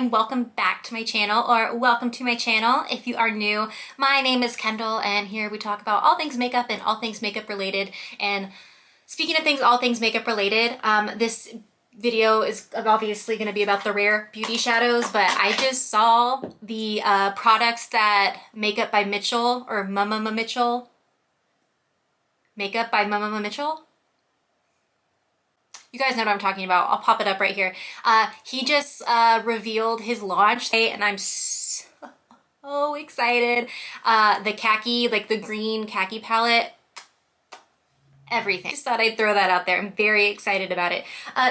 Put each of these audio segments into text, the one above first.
and welcome back to my channel, or welcome to my channel if you are new. My name is Kendall and here we talk about all things makeup and all things makeup related. And speaking of things all things makeup related, this video is obviously going to be about the Rare Beauty shadows, but I just saw the products that Makeup by Mitchell, or Mama Mitchell, Makeup by Mama Mitchell. You guys know what I'm talking about. I'll pop it up right here. He just revealed his launch today and I'm so excited. The khaki, like the green khaki palette, everything. Just thought I'd throw that out there. I'm very excited about it.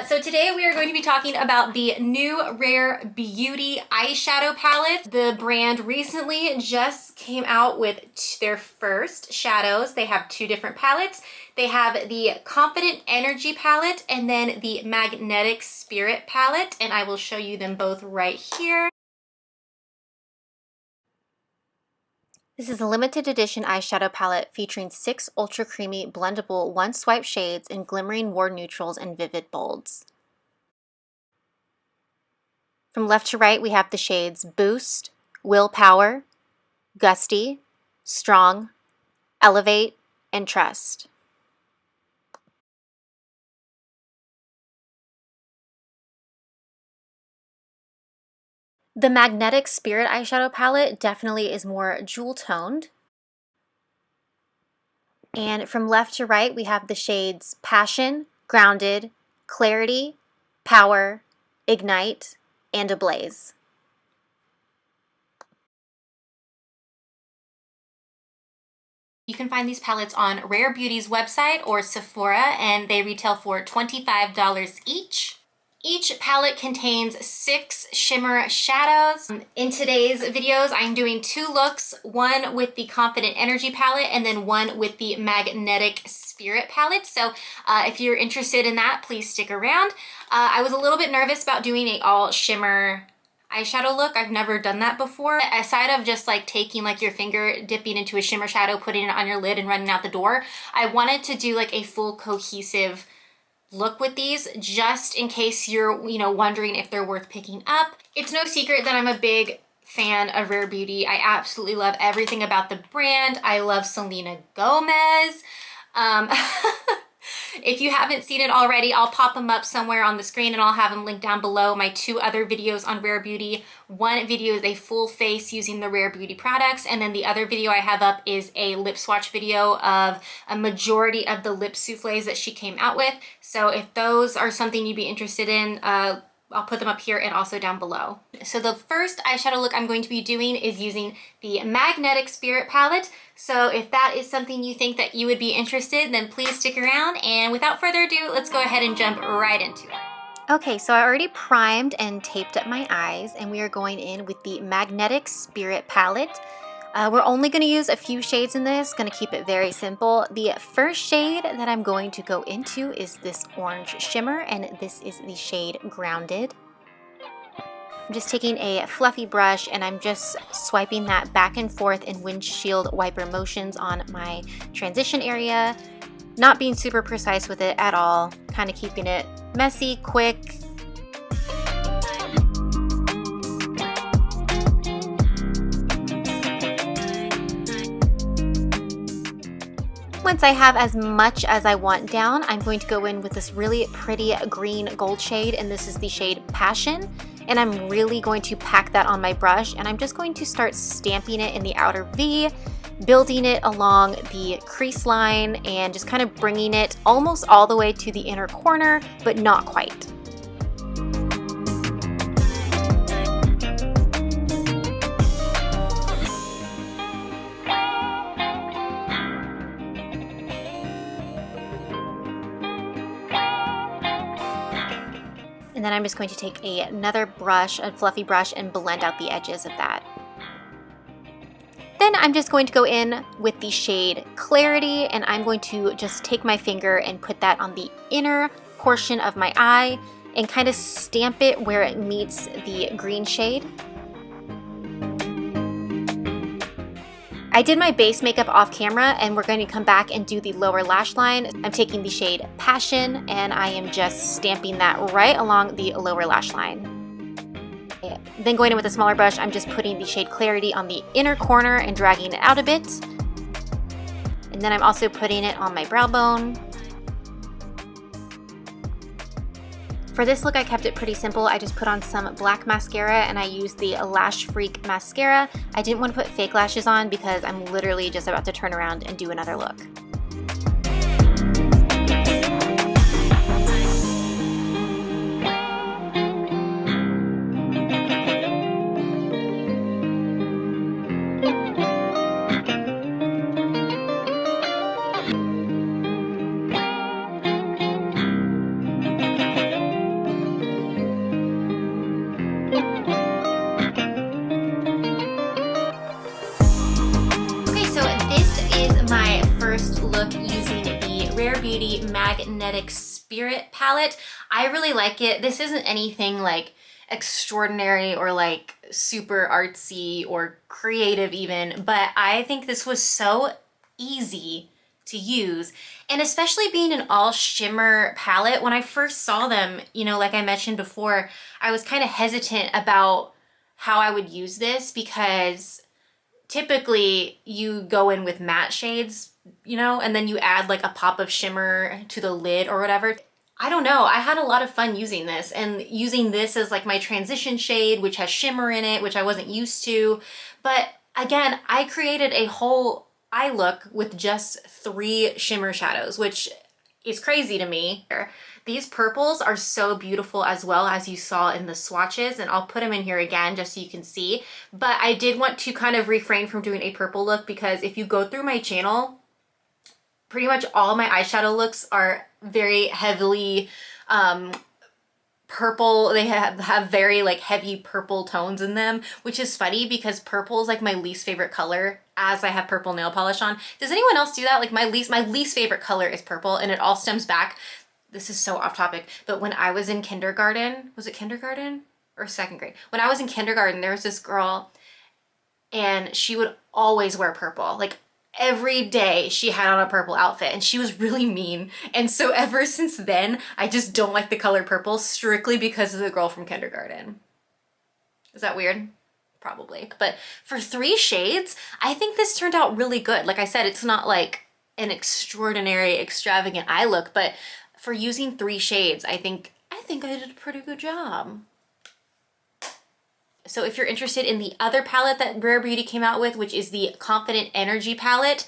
So today we are going to be talking about the new Rare Beauty Eyeshadow palette. The brand recently just came out with their first shadows. They have two different palettes. They have the Confident Energy palette and then the Magnetic Spirit palette, and I will show you them both right here. This is a limited edition eyeshadow palette featuring 6 ultra creamy blendable one swipe shades in glimmering warm neutrals and vivid bolds. From left to right we have the shades Boost, Willpower, Gusty, Strong, Elevate, and Trust. The Magnetic Spirit eyeshadow palette definitely is more jewel toned. And from left to right, we have the shades Passion, Grounded, Clarity, Power, Ignite, and Ablaze. You can find these palettes on Rare Beauty's website or Sephora, and they retail for $25 each. Each palette contains 6 shimmer shadows. In today's videos, I'm doing 2 looks, one with the Confident Energy palette and then one with the Magnetic Spirit palette. So if you're interested in that, please stick around. I was a little bit nervous about doing a all shimmer eyeshadow look. I've never done that before. Aside of just like taking like your finger, dipping into a shimmer shadow, putting it on your lid and running out the door, I wanted to do like a full cohesive look with these, just in case you're, wondering if they're worth picking up. It's no secret that I'm a big fan of Rare Beauty. I absolutely love everything about the brand. I love Selena Gomez. If you haven't seen it already, I'll pop them up somewhere on the screen and I'll have them linked down below. My 2 other videos on Rare Beauty. One video is a full face using the Rare Beauty products, and then the other video I have up is a lip swatch video of a majority of the lip souffles that she came out with. So if those are something you'd be interested in, I'll put them up here and also down below. So the first eyeshadow look I'm going to be doing is using the Magnetic Spirit palette. So if that is something you think that you would be interested, then please stick around. And without further ado, let's go ahead and jump right into it. Okay, so I already primed and taped up my eyes, and we are going in with the Magnetic Spirit palette. We're only going to use a few shades in this, going to keep it very simple. The first shade that I'm going to go into is this orange shimmer, and this is the shade Grounded. I'm just taking a fluffy brush and I'm just swiping that back and forth in windshield wiper motions on my transition area. Not being super precise with it at all, kind of keeping it messy, quick. Once I have as much as I want down, I'm going to go in with this really pretty green gold shade, and this is the shade Passion. And I'm really going to pack that on my brush, and I'm just going to start stamping it in the outer V, building it along the crease line, and just kind of bringing it almost all the way to the inner corner, but not quite. And then I'm just going to take another brush, a fluffy brush, and blend out the edges of that. Then I'm just going to go in with the shade Clarity, and I'm going to just take my finger and put that on the inner portion of my eye and kind of stamp it where it meets the green shade. I did my base makeup off camera, and we're going to come back and do the lower lash line. I'm taking the shade Passion, and I am just stamping that right along the lower lash line. Then going in with a smaller brush, I'm just putting the shade Clarity on the inner corner and dragging it out a bit. And then I'm also putting it on my brow bone. For this look, I kept it pretty simple. I just put on some black mascara and I used the Lash Freak mascara. I didn't want to put fake lashes on because I'm literally just about to turn around and do another look. Look using the Rare Beauty Magnetic Spirit palette. I really like it. This isn't anything like extraordinary or like super artsy or creative even, but I think this was so easy to use, and especially being an all shimmer palette. When I first saw them, you know, like I mentioned before, I was kind of hesitant about how I would use this because typically you go in with matte shades, you know, and then you add like a pop of shimmer to the lid or whatever. I don't know, I had a lot of fun using this, and using this as like my transition shade, which has shimmer in it, which I wasn't used to. But again, I created a whole eye look with just 3 shimmer shadows, which is crazy to me. These purples are so beautiful as well, as you saw in the swatches, and I'll put them in here again just so you can see. But I did want to kind of refrain from doing a purple look because if you go through my channel, pretty much all my eyeshadow looks are very heavily purple. They have very like heavy purple tones in them, which is funny because purple is like my least favorite color, as I have purple nail polish on. Does anyone else do that? Like my least favorite color is purple, and it all stems back. This is so off topic, but when I was in kindergarten, was it kindergarten or 2nd grade? When I was in kindergarten, there was this girl and she would always wear purple. Like every day she had on a purple outfit, and she was really mean. And so ever since then, I just don't like the color purple, strictly because of the girl from kindergarten. Is that weird? Probably. But for 3 shades, I think this turned out really good. Like I said, it's not like an extraordinary, extravagant eye look, but for using 3 shades, I think I did a pretty good job. So if you're interested in the other palette that Rare Beauty came out with, which is the Confident Energy palette,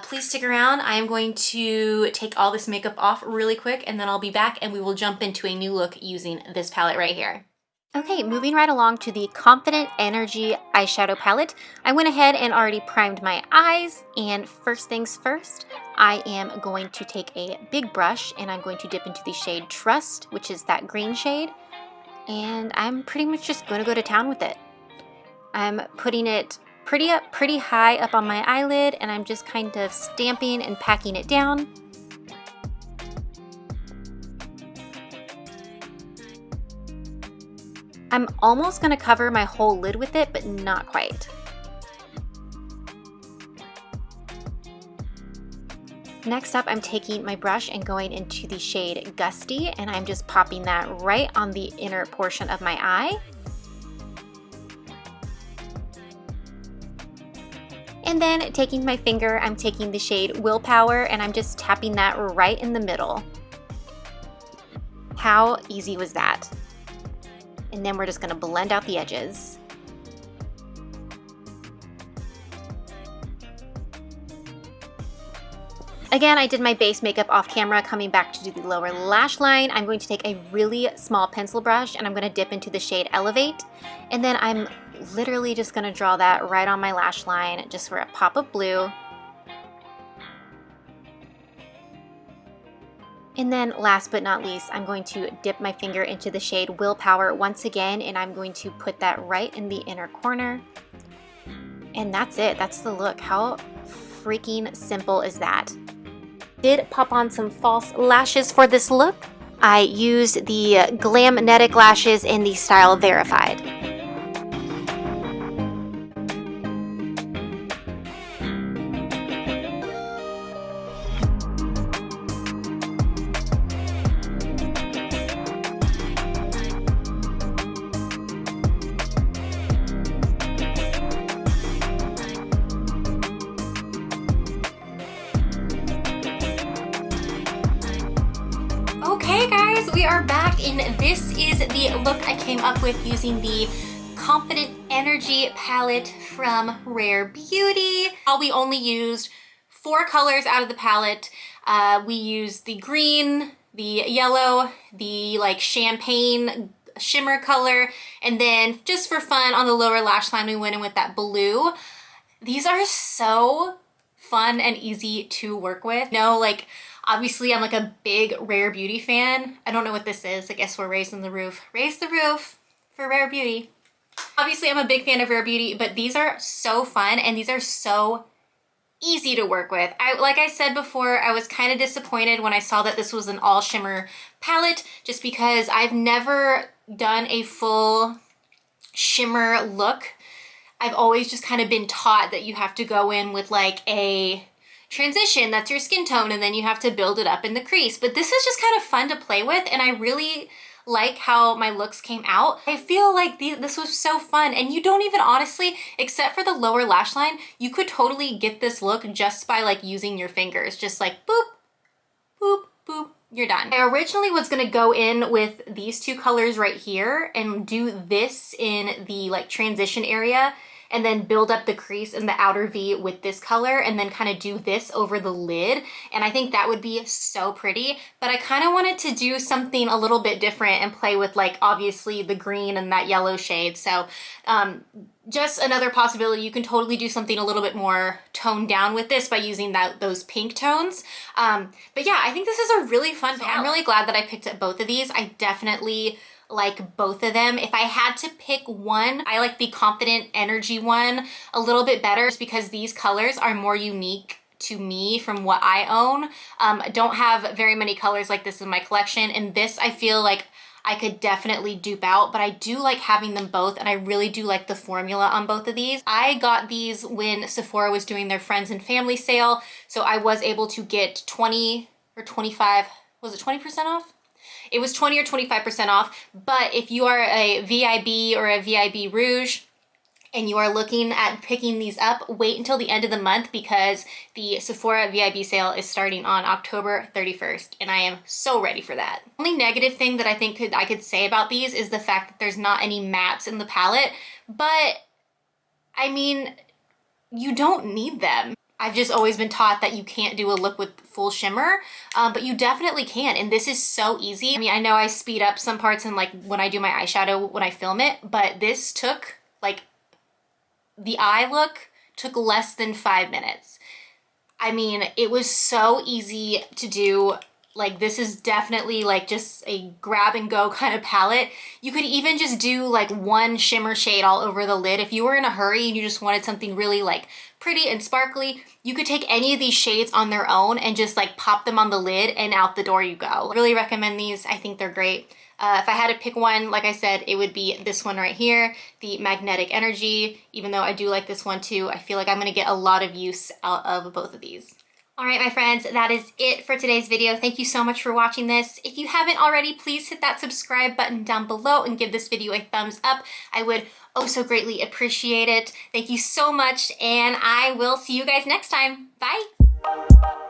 please stick around. I am going to take all this makeup off really quick, and then I'll be back and we will jump into a new look using this palette right here. Okay, moving right along to the Confident Energy eyeshadow palette. I went ahead and already primed my eyes, and first things first, I am going to take a big brush and I'm going to dip into the shade Trust, which is that green shade. And I'm pretty much just going to go to town with it. I'm putting it pretty high up on my eyelid, and I'm just kind of stamping and packing it down. I'm almost going to cover my whole lid with it, but not quite. Next up, I'm taking my brush and going into the shade Gusty, and I'm just popping that right on the inner portion of my eye. And then taking my finger, I'm taking the shade Willpower, and I'm just tapping that right in the middle. How easy was that? And then we're just gonna blend out the edges. Again, I did my base makeup off camera. Coming back to do the lower lash line, I'm going to take a really small pencil brush and I'm going to dip into the shade Elevate. And then I'm literally just going to draw that right on my lash line, just for a pop of blue. And then last but not least, I'm going to dip my finger into the shade Willpower once again, and I'm going to put that right in the inner corner. And that's it. That's the look. How freaking simple is that? Did pop on some false lashes for this look. I used the Glamnetic lashes in the style Verified. and this is the look I came up with using the Confident Energy palette from Rare Beauty. We only used 4 colors out of the palette. We used the green, the yellow, the like champagne shimmer color, and then just for fun on the lower lash line we went in with that blue. These are so fun and easy to work with. No, like obviously I'm like a big Rare Beauty fan. I don't know what this is. I guess we're raising the roof. Raise the roof for Rare Beauty. Obviously I'm a big fan of Rare Beauty, but these are so fun and these are so easy to work with. Like I said before, I was kind of disappointed when I saw that this was an all shimmer palette, just because I've never done a full shimmer look. I've always just kind of been taught that you have to go in with like a transition, that's your skin tone, and then you have to build it up in the crease. But this is just kind of fun to play with, and I really like how my looks came out. I feel like this was so fun, and you don't even honestly, except for the lower lash line, you could totally get this look just by like using your fingers, just like boop, boop, boop, you're done. I originally was gonna go in with these 2 colors right here and do this in the like transition area, and then build up the crease in the outer V with this color, and then kind of do this over the lid. And I think that would be so pretty, but I kind of wanted to do something a little bit different and play with like obviously the green and that yellow shade. So just another possibility, you can totally do something a little bit more toned down with this by using those pink tones. But yeah, I think this is a really fun palette. I'm really glad that I picked up both of these. I definitely like both of them. If I had to pick one, I like the Confident Energy one a little bit better, just because these colors are more unique to me from what I own. I don't have very many colors like this in my collection, and this I feel like I could definitely dupe out, but I do like having them both, and I really do like the formula on both of these. I got these when Sephora was doing their friends and family sale, so I was able to get 20 or 25, was it 20% off? It was 20 or 25% off, but if you are a VIB or a VIB Rouge and you are looking at picking these up, wait until the end of the month, because the Sephora VIB sale is starting on October 31st, and I am so ready for that. The only negative thing that I think I could say about these is the fact that there's not any mattes in the palette, but I mean, you don't need them. I've just always been taught that you can't do a look with full shimmer, but you definitely can, and this is so easy. I mean, I know I speed up some parts and like when I do my eyeshadow when I film it, but this took like, the eye look took less than 5 minutes. I mean, it was so easy to do. Like, this is definitely like just a grab and go kind of palette. You could even just do like one shimmer shade all over the lid. If you were in a hurry and you just wanted something really like pretty and sparkly, you could take any of these shades on their own and just like pop them on the lid, and out the door you go. Really recommend these. I think they're great. If I had to pick one, like I said, it would be this one right here, the Magnetic Energy. Even though I do like this one too, I feel like I'm gonna get a lot of use out of both of these. All right, my friends, that is it for today's video. Thank you so much for watching this. If you haven't already, please hit that subscribe button down below and give this video a thumbs up. I would oh so greatly appreciate it. Thank you so much, and I will see you guys next time. Bye.